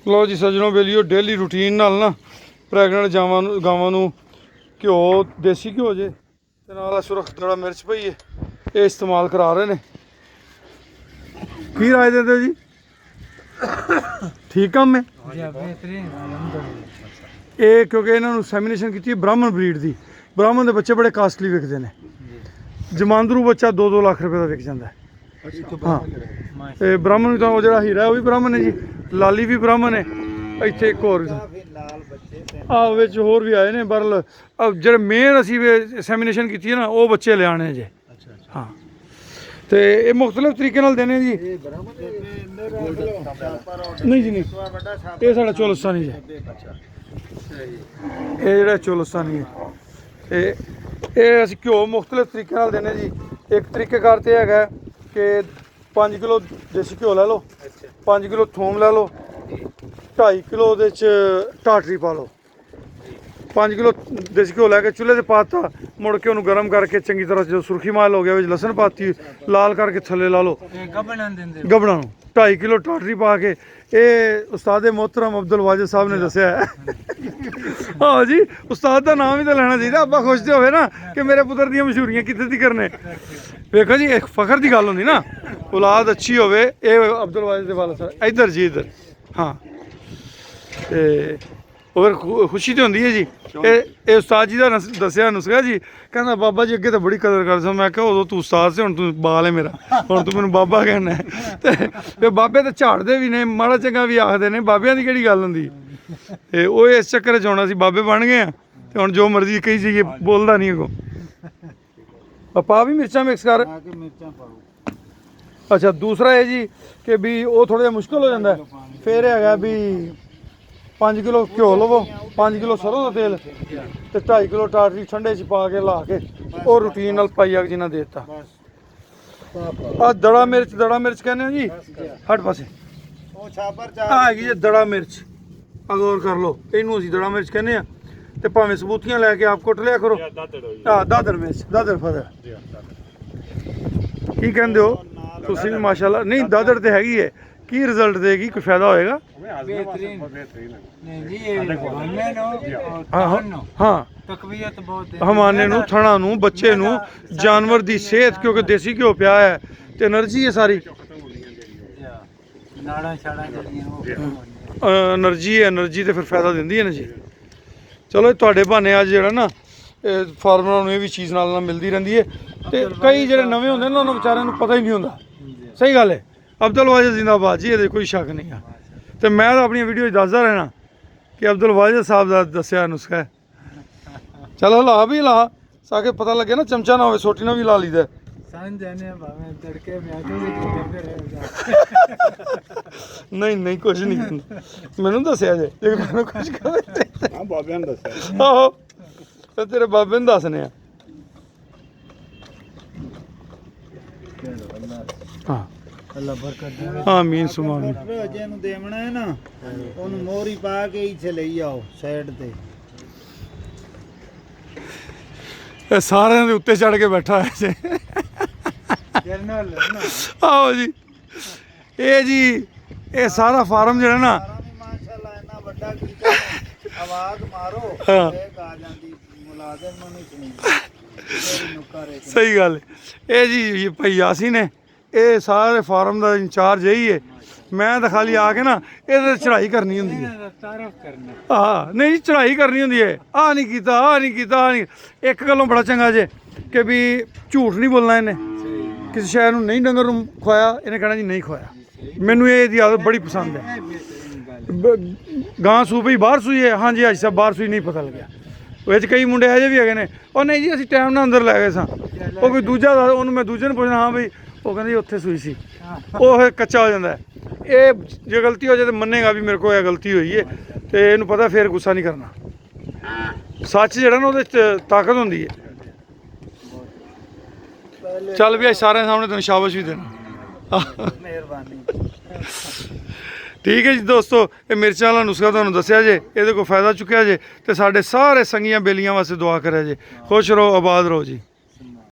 ਲਓ ਜੀ ਸੱਜਣੋ ਬੇਲੀਓ ਡੇਲੀ ਰੂਟੀਨ ਨਾਲ ਨਾ ਪ੍ਰੈਗਨੈਂਟ ਗਾਵਾਂ ਨੂੰ ਘਿਓ ਦੇਸੀ ਘਿਓ ਜੇ ਤੇ ਨਾਲ ਸੁਰੱਖਿਅਤ ਜਿਹੜਾ ਮਿਰਚ ਪਈ ਹੈ ਇਹ ਇਸਤੇਮਾਲ ਕਰਾ ਰਹੇ ਨੇ। ਕੀ ਰਾਏ ਦਿੰਦੇ ਜੀ? ਠੀਕ ਕੰਮ ਹੈ ਇਹ, ਕਿਉਂਕਿ ਇਹਨਾਂ ਨੂੰ ਸੈਮੀਨੇਸ਼ਨ ਕੀਤੀ ਹੈ ਬ੍ਰਾਹਮਣ ਬਰੀਡ ਦੀ। ਬ੍ਰਾਹਮਣ ਦੇ ਬੱਚੇ ਬੜੇ ਕਾਸਟਲੀ ਵਿਕਦੇ ਨੇ। ਜਮਾਂਦਰੂ ਬੱਚਾ 2-2 ਲੱਖ ਰੁਪਏ ਦਾ ਵਿਕ ਜਾਂਦਾ ਹੈ। ਹਾਂ ਇਹ ਬ੍ਰਾਹਮਣ ਤਾਂ ਉਹ ਜਿਹੜਾ ਹੀਰਾ ਉਹ ਵੀ ਬ੍ਰਾਹਮਣ ਹੈ ਜੀ, ਲਾਲੀ ਵੀ ਬ੍ਰਾਹਮਣ ਹੈ। ਇੱਥੇ ਇੱਕ ਹੋਰ ਆਹ ਵਿੱਚ ਹੋਰ ਵੀ ਆਏ ਨੇ ਬਰਲ ਜਿਹੜੇ ਮੇਨ ਅਸੀਂ ਸੈਮੀਨੇਸ਼ਨ ਕੀਤੀ ਹੈ ਨਾ ਉਹ ਬੱਚੇ ਲਿਆਣੇ ਜੇ। ਹਾਂ ਤੇ ਇਹ ਮੁਖਤਲਿਫ ਤਰੀਕੇ ਨਾਲ ਦੇਣੇ ਜੀ। ਨਹੀਂ ਜੀ ਨਹੀਂ, ਇਹ ਸਾਡਾ ਚੋਲਸਤਾਨੀ ਜੀ, ਇਹ ਜਿਹੜਾ ਚੋਲਸਤਾਨੀ ਹੈ ਇਹ ਅਸੀਂ ਘਿਓ ਮੁਖਤਲਿਫ ਤਰੀਕੇ ਨਾਲ ਦੇਣੇ ਜੀ। ਇੱਕ ਤਰੀਕੇਕਾਰ ਤੇ ਹੈਗਾ ਕਿ 5 ਕਿਲੋ ਦੇਸੀ ਘਿਓ ਲੈ ਲਓ, 5 ਕਿਲੋ ਥੋਮ ਲੈ ਲਓ, 2.5 ਕਿਲੋ ਉਹਦੇ 'ਚ ਟਾਟਰੀ ਪਾ ਲਓ। 5 ਕਿਲੋ ਦੇਸੀ ਘਿਓ ਲੈ ਕੇ ਚੁੱਲ੍ਹੇ 'ਤੇ ਪਾਤਾ, ਮੁੜ ਕੇ ਉਹਨੂੰ ਗਰਮ ਕਰਕੇ ਚੰਗੀ ਤਰ੍ਹਾਂ ਜਦੋਂ ਸੁਰਖੀ ਮਾਲ ਹੋ ਗਿਆ ਵਿੱਚ ਲਸਣ ਪਾਤੀ, ਲਾਲ ਕਰਕੇ ਥੱਲੇ ਲਾ ਲਓ ਗੱਬਣਾ ਨੂੰ। 2.5 ਕਿਲੋ ਟਾਟਰੀ ਪਾ ਕੇ ਇਹ ਉਸਤਾਦ ਮੁਹਤਰਮ ਅਬਦੁਲ ਵਾਜਿਦ ਸਾਹਿਬ ਨੇ ਦੱਸਿਆ ਹੈ। ਆਹੋ ਜੀ, ਉਸਤਾਦ ਦਾ ਨਾਮ ਹੀ ਤਾਂ ਲੈਣਾ ਚਾਹੀਦਾ। ਅੱਬਾ ਖੁਸ਼ ਤੇ ਹੋਵੇ ਨਾ ਕਿ ਮੇਰੇ ਪੁੱਤਰ ਦੀਆਂ ਮਸ਼ਹੂਰੀਆਂ ਕਿੱਥੇ ਦੀ ਕਰਨੇ। ਵੇਖੋ ਜੀ ਇੱਕ ਫਖਰ ਦੀ ਗੱਲ ਹੁੰਦੀ ਨਾ, ਔਲਾਦ ਅੱਛੀ ਹੋਵੇ। ਇਹ ਅਬਦੁਲ ਵਾਜਿਦ ਦੇ ਵਾਲਦ ਸਾਹਿਬ ਇੱਧਰ ਜੀ, ਇੱਧਰ। ਹਾਂ ਤੇ ਉਹ ਫਿਰ ਖੁਸ਼ੀ ਤਾਂ ਹੁੰਦੀ ਹੈ ਜੀ। ਇਹ ਉਸਤਾਦ ਜੀ ਦਾ ਦੱਸਿਆ ਨੁਸਖਾ ਜੀ। ਕਹਿੰਦਾ ਬਾਬਾ ਜੀ ਅੱਗੇ ਤਾਂ ਬੜੀ ਕਦਰ ਕਰਦਾ। ਮੈਂ ਕਿਹਾ ਉਦੋਂ ਤੂੰ ਉਸਤਾਦ ਸੀ, ਹੁਣ ਤੂੰ ਬਾਲ ਹੈ ਮੇਰਾ, ਹੁਣ ਤੂੰ ਮੈਨੂੰ ਬਾਬਾ ਕਹਿਣਾ। ਤੇ ਬਾਬੇ ਤਾਂ ਝਾੜਦੇ ਵੀ ਨੇ, ਮਾੜਾ ਚੰਗਾ ਵੀ ਆਖਦੇ ਨੇ, ਬਾਬਿਆਂ ਦੀ ਕਿਹੜੀ ਗੱਲ ਹੁੰਦੀ। ਤੇ ਉਹ ਇਸ ਚੱਕਰ 'ਚ ਆਉਣਾ ਸੀ, ਬਾਬੇ ਬਣ ਗਏ ਆ ਤੇ ਹੁਣ ਜੋ ਮਰਜ਼ੀ ਕਹੀ ਜਾਈਏ, ਬੋਲਦਾ ਨਹੀਂ ਅੱਗੋਂ। ਪਾ ਵੀ ਮਿਰਚਾਂ ਮਿਕਸ ਕਰ। ਅੱਛਾ ਦੂਸਰਾ ਇਹ ਜੀ ਕਿ ਵੀ ਉਹ ਥੋੜ੍ਹਾ ਜਿਹਾ ਮੁਸ਼ਕਿਲ ਹੋ ਜਾਂਦਾ। ਫਿਰ ਹੈਗਾ ਵੀ 5 ਕਿਲੋ ਘਿਓ ਲਵੋ, 5 ਕਿਲੋ ਸਰੋਂ ਦਾ ਤੇਲ ਤੇ 2.5 ਕਿਲੋ ਟਾਟਰੀ ਠੰਡੇ 'ਚ ਪਾ ਕੇ ਲਾ ਕੇ ਉਹ ਰੂਟੀਨ ਨਾਲ ਪਾਈਆ ਜਿੰਨਾ ਦੇ ਦਿੱਤਾ। ਆਹ ਦੜਾ ਮਿਰਚ ਕਹਿੰਦੇ ਹੋ ਜੀ, ਹਟ ਪਾਸੇ ਆ ਹੈਗੀ ਜੀ ਦੜਾ ਮਿਰਚ, ਅਗੌਰ ਕਰ ਲਓ। ਇਹਨੂੰ ਅਸੀਂ ਦੜਾ ਮਿਰਚ ਕਹਿੰਦੇ ਆ। ਤੇ ਭਾਵੇਂ ਸਬੂਤੀਆਂ ਲੈ ਕੇ ਆਪ ਕੁੱਟ ਲਿਆ ਕਰੋ। ਆਹ ਦਾਦਰ ਮਿਰਚ, ਦਾਦਰ ਫਦਰ ਕੀ ਕਹਿੰਦੇ ਹੋ ਤੁਸੀਂ ਵੀ ਮਾਸ਼ਾਅੱਲਾ। ਨਹੀਂ ਦਾਦਰ ਤੇ ਹੈਗੀ ਹੈ। ਕੀ ਰਿਜ਼ਲਟ ਦੇਗੀ, ਕੋਈ ਫਾਇਦਾ ਹੋਏਗਾ? ਹਾਂ ਹਮਾਨੇ ਨੂੰ, ਥਣਾ ਨੂੰ, ਬੱਚੇ ਨੂੰ, ਜਾਨਵਰ ਦੀ ਸਿਹਤ, ਕਿਉਂਕਿ ਦੇਸੀ ਘਿਓ ਪਿਆ ਹੈ ਤੇ એનર્ਜੀ ਹੈ ਸਾਰੀ। એનર્ਜੀ ਤੇ ਫਿਰ ਫਾਇਦਾ ਦਿੰਦੀ ਹੈ ਨਾ ਜੀ। ਚਲੋ ਤੁਹਾਡੇ ਬਹਾਨੇ ਅੱਜ ਜਿਹੜਾ ਨਾ ਫਾਰਮਰਾਂ ਨੂੰ ਇਹ ਵੀ ਚੀਜ਼ ਨਾਲ ਮਿਲਦੀ ਰਹਿੰਦੀ ਹੈ। ਤੇ ਕਈ ਜਿਹੜੇ ਨਵੇਂ ਹੁੰਦੇ ਨੇ ਉਹਨਾਂ ਨੂੰ ਵਿਚਾਰਿਆਂ ਨੂੰ ਪਤਾ ਹੀ ਨਹੀਂ ਹੁੰਦਾ। ਸਹੀ ਗੱਲ ਹੈ। ਅਬਦੁਲ ਵਾਜਿਦ ਜ਼ਿੰਦਾਬਾਦ ਜੀ, ਇਹਦੇ ਕੋਈ ਸ਼ੱਕ ਨਹੀਂ ਆ। ਤੇ ਮੈਂ ਤਾਂ ਆਪਣੀਆਂ ਵੀਡੀਓ 'ਚ ਦੱਸਦਾ ਰਹਿਣਾ ਕਿ ਅਬਦੁਲ ਵਾਜਿਦ ਸਾਹਿਬ ਦਾ ਦੱਸਿਆ ਨੁਸਖਾ ਹੈ। ਚਲੋ ਲਾ ਵੀ ਲਾ ਸਾਕੇ ਪਤਾ ਲੱਗੇ ਨਾ, ਚਮਚਾ ਨਾ ਹੋਵੇ, ਸੋਟੀ ਨਾਲ ਵੀ ਲਾ ਲਈਦਾ। ਨਹੀਂ ਕੁਝ ਨਹੀਂ ਮੈਨੂੰ ਦੱਸਿਆ ਜੇ ਮੈਨੂੰ ਕੁਝ ਬਾਬਿਆਂ ਨੂੰ ਦੱਸਿਆ। ਆਹੋ ਤੇ ਤੇਰੇ ਬਾਬੇ ਨੂੰ ਦੱਸਨੇ ਆ। ਹਾਂ ਆਮੀਨ ਸੁਮਾਮੀਨ। ਜਿਹਨੂੰ ਦੇਵਣਾ ਹੈ ਨਾ ਉਹਨੂੰ ਮੋਹਰੀ ਪਾ ਕੇ ਇੱਥੇ ਲਈ ਆਓ ਸਾਈਡ ਤੇ। ਇਹ ਸਾਰਿਆਂ ਦੇ ਉੱਤੇ ਚੜ ਕੇ ਬੈਠਾ ਹੈ ਜੀ। ਆਓ ਜੀ ਇਹ ਜੀ ਇਹ ਸਾਰਾ ਫਾਰਮ ਜਿਹੜਾ ਨਾ ਮਾਸ਼ਾਅੱਲਾ ਇੰਨਾ ਵੱਡਾ ਕੀਤਾ, ਆਵਾਜ਼ ਮਾਰੋ ਆ ਜਾਂਦੀ ਮੁਲਾਜ਼ਮ ਨੂੰ ਨਹੀਂ ਸੁਣੀ। ਸਹੀ ਗੱਲ। ਇਹ ਜੀ ਭਾਈ ਯਾਸੀਨ ਨੇ, ਇਹ ਸਾਰੇ ਫਾਰਮ ਦਾ ਇੰਚਾਰਜ ਇਹੀ ਹੈ। ਮੈਂ ਤਾਂ ਖਾਲੀ ਆ ਕੇ ਨਾ ਇਹਦੇ ਚੜ੍ਹਾਈ ਕਰਨੀ ਹੁੰਦੀ ਹੈ। ਹਾਂ ਨਹੀਂ ਚੜ੍ਹਾਈ ਕਰਨੀ ਹੁੰਦੀ ਹੈ। ਆਹ ਨਹੀਂ ਕੀਤਾ, ਆਹ ਨਹੀਂ ਕੀਤਾ, ਆਹ ਨਹੀਂ। ਇੱਕ ਗੱਲੋਂ ਬੜਾ ਚੰਗਾ ਜੇ ਕਿ ਵੀ ਝੂਠ ਨਹੀਂ ਬੋਲਣਾ। ਇਹਨੇ ਕਿਸੇ ਸ਼ਹਿਰ ਨੂੰ ਨਹੀਂ ਡੰਗਰ ਨੂੰ ਖਵਾਇਆ, ਇਹਨੇ ਕਹਿਣਾ ਜੀ ਨਹੀਂ ਖਵਾਇਆ। ਮੈਨੂੰ ਇਹਦੀ ਆਦਤ ਬੜੀ ਪਸੰਦ ਹੈ। ਗਾਂ ਸੂਪੀ ਬਾਹਰ ਸੂਈ ਹੈ, ਹਾਂਜੀ ਅੱਜ ਸਭ ਬਾਹਰ ਸੂਈ, ਨਹੀਂ ਪਤਾ ਲੱਗਿਆ। ਵਿੱਚ ਕਈ ਮੁੰਡੇ ਇਹੋ ਜਿਹੇ ਵੀ ਹੈਗੇ ਨੇ, ਉਹ ਨਹੀਂ ਜੀ ਅਸੀਂ ਟਾਈਮ ਨਾਲ ਅੰਦਰ ਲੈ ਗਏ ਸਾਂ। ਉਹ ਕੋਈ ਦੂਜਾ ਉਹਨੂੰ ਮੈਂ ਦੂਜੇ ਨੂੰ ਪੁੱਛਣਾ, ਹਾਂ ਬਈ ਉਹ ਕਹਿੰਦੇ ਉੱਥੇ ਸੂਈ ਸੀ। ਉਹ ਫਿਰ ਕੱਚਾ ਹੋ ਜਾਂਦਾ। ਇਹ ਜੇ ਗਲਤੀ ਹੋ ਜਾਏ ਤਾਂ ਮੰਨੇਗਾ ਵੀ ਮੇਰੇ ਕੋਲ ਇਹ ਗਲਤੀ ਹੋਈ ਹੈ ਤੇ ਇਹਨੂੰ ਪਤਾ, ਫਿਰ ਗੁੱਸਾ ਨਹੀਂ ਕਰਨਾ। ਸੱਚ ਜਿਹੜਾ ਨਾ ਉਹਦੇ 'ਚ ਤਾਕਤ ਹੁੰਦੀ ਹੈ। ਚੱਲ ਵੀ ਅੱਜ ਸਾਰਿਆਂ ਸਾਹਮਣੇ ਤੈਨੂੰ ਸ਼ਾਬਾਸ਼ ਵੀ ਦੇਣਾ। ਮਿਹਰਬਾਨੀ। ਠੀਕ ਹੈ ਜੀ ਦੋਸਤੋ, ਇਹ ਮਿਰਚਾਂ ਵਾਲਾ ਨੁਸਖਾ ਤੁਹਾਨੂੰ ਦੱਸਿਆ ਜੇ, ਇਹਦੇ ਕੋਲ ਫਾਇਦਾ ਚੁੱਕਿਆ ਜੇ ਤੇ ਸਾਡੇ ਸਾਰੇ ਸੰਗੀਆਂ ਬੇਲੀਆਂ ਵਾਸਤੇ ਦੁਆ ਕਰਿਆ ਜੇ। ਖੁਸ਼ ਰਹੋ, ਆਬਾਦ ਰਹੋ ਜੀ।